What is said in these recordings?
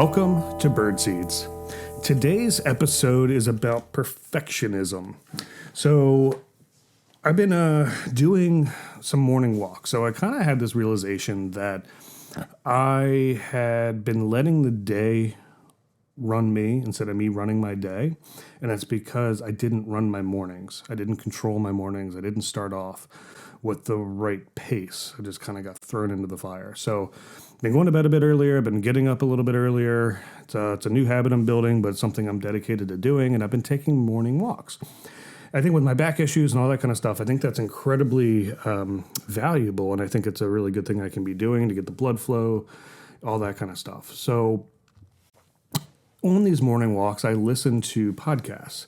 Welcome to Birdseeds. Today's episode is about perfectionism. So I've been doing some morning walks. So I kind of had this realization that I had been letting the day run me instead of me running my day. And that's because I didn't run my mornings. I didn't control my mornings. I didn't start off with the right pace. I just kind of got thrown into the fire. So I've been going to bed a bit earlier. I've been getting up a little bit earlier. It's a new habit I'm building, but it's something I'm dedicated to doing. And I've been taking morning walks. I think with my back issues and all that kind of stuff, I think that's incredibly valuable. And I think it's a really good thing I can be doing to get the blood flow, all that kind of stuff. So on these morning walks, I listen to podcasts.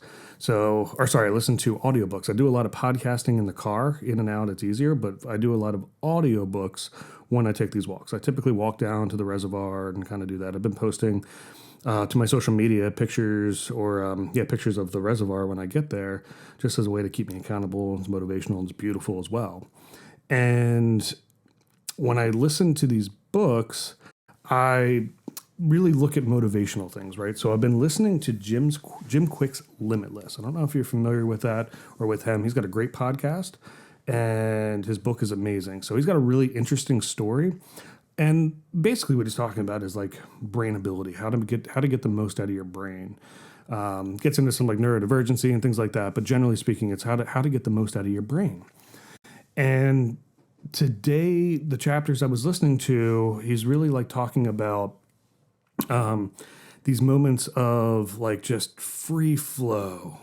I listen to audiobooks. I do a lot of podcasting in the car, in and out, it's easier, but I do a lot of audiobooks when I take these walks. I typically walk down to the reservoir and kind of do that. I've been posting to my social media pictures pictures of the reservoir when I get there, just as a way to keep me accountable. It's motivational and it's beautiful as well. And when I listen to these books, I really look at motivational things, right? So I've been listening to Jim Quick's Limitless. I don't know if you're familiar with that or with him. He's got a great podcast and his book is amazing. So he's got a really interesting story. And basically what he's talking about is like brain ability, how to get the most out of your brain. Gets into some like neurodivergency and things like that. But generally speaking, it's how to get the most out of your brain. And today, the chapters I was listening to, he's really like talking about these moments of like just free flow.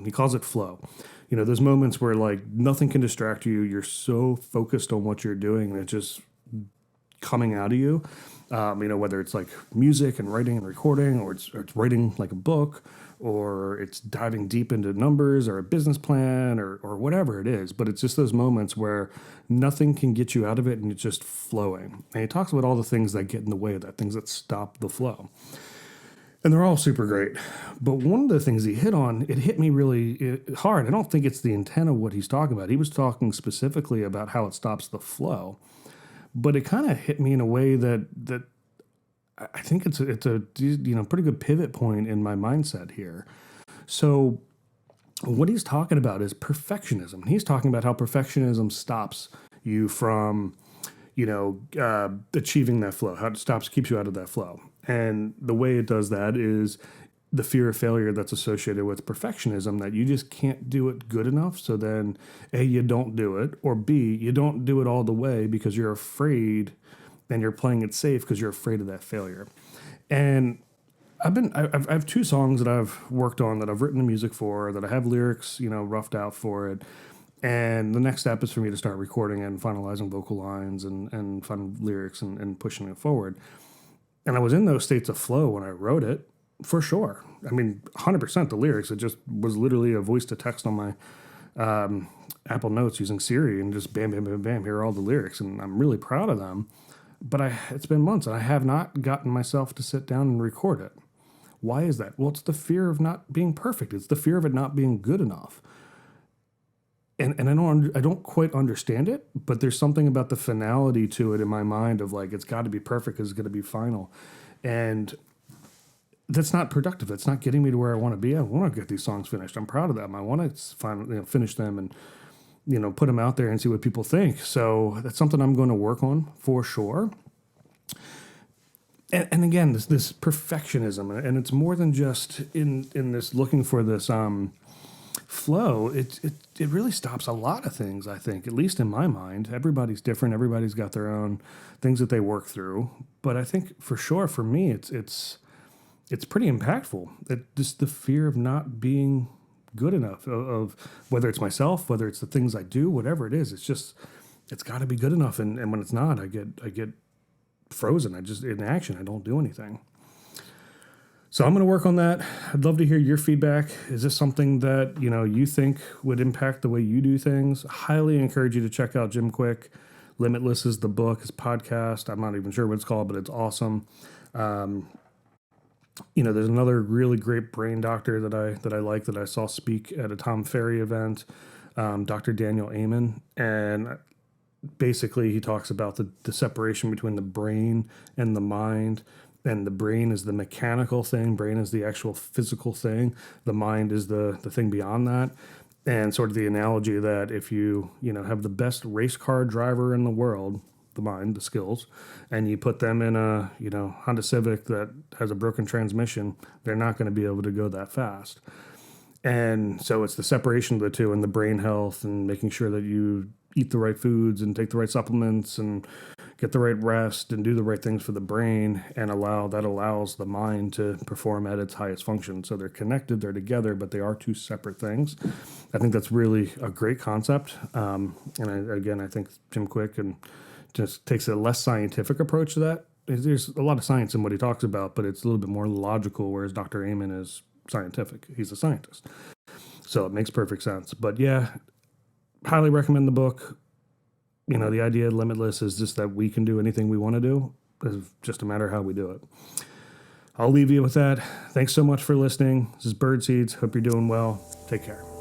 He calls it flow. You know, those moments where like nothing can distract you. You're so focused on what you're doing and it's just coming out of you. Whether it's like music and writing and recording, or it's writing like a book, or it's diving deep into numbers or a business plan or whatever it is. But it's just those moments where nothing can get you out of it and it's just flowing. And he talks about all the things that get in the way of that, things that stop the flow. And they're all super great. But one of the things he hit on, it hit me really hard. I don't think it's the intent of what he's talking about. He was talking specifically about how it stops the flow. But it kind of hit me in a way that I think it's a pretty good pivot point in my mindset here. So what he's talking about is perfectionism. He's talking about how perfectionism stops you from, achieving that flow, how it keeps you out of that flow. And the way it does that is the fear of failure that's associated with perfectionism, that you just can't do it good enough. So then A, you don't do it, or B, you don't do it all the way because you're afraid and you're playing it safe because you're afraid of that failure. And I have two songs that I've worked on that I've written the music for, that I have lyrics, roughed out for it. And the next step is for me to start recording and finalizing vocal lines and fun lyrics and pushing it forward. And I was in those states of flow when I wrote it, for sure. I mean, 100% the lyrics. It just was literally a voice to text on my Apple Notes using Siri and just bam, bam, bam, bam, here are all the lyrics. And I'm really proud of them. But it's been months and I have not gotten myself to sit down and record it. Why is that? Well, it's the fear of not being perfect. It's the fear of it not being good enough. And I don't quite understand it, but there's something about the finality to it in my mind of like, it's got to be perfect, it's going to be final. And that's not productive. That's not getting me to where I want to be. I want to get these songs finished. I'm proud of them. I want to finish them and, put them out there and see what people think. So that's something I'm going to work on for sure. And again, this perfectionism, and it's more than just in this looking for this flow. It really stops a lot of things, I think, at least in my mind. Everybody's different. Everybody's got their own things that they work through. But I think for sure, for me, it's pretty impactful. Just the fear of not being good enough, of whether it's myself, whether it's the things I do, whatever it is. It's got to be good enough. And when it's not, I get frozen. In action, I don't do anything. So I'm going to work on that. I'd love to hear your feedback. Is this something that, you think would impact the way you do things? I highly encourage you to check out Jim Quick. Limitless is the book, his podcast. I'm not even sure what it's called, but it's awesome. There's another really great brain doctor that I saw speak at a Tom Ferry event, Dr. Daniel Amen. And basically he talks about the separation between the brain and the mind and the brain is the mechanical thing. Brain is the actual physical thing. The mind is the thing beyond that. And sort of the analogy that if you know, have the best race car driver in the world, the mind, the skills, and you put them in a, you know, Honda Civic that has a broken transmission, they're not going to be able to go that fast. And so it's the separation of the two and the brain health and making sure that you eat the right foods and take the right supplements and get the right rest and do the right things for the brain and allows the mind to perform at its highest function. So they're connected, they're together, but they are two separate things. I think that's really a great concept. I think Jim Quick and just takes a less scientific approach to that. There's a lot of science in what he talks about, but it's a little bit more logical, whereas Dr. Amen is scientific. He's a scientist. So it makes perfect sense. But yeah, highly recommend the book. You know, the idea of Limitless is just that we can do anything we want to do. It's just a matter of how we do it. I'll leave you with that. Thanks so much for listening. This is Bird Seeds. Hope you're doing well. Take care.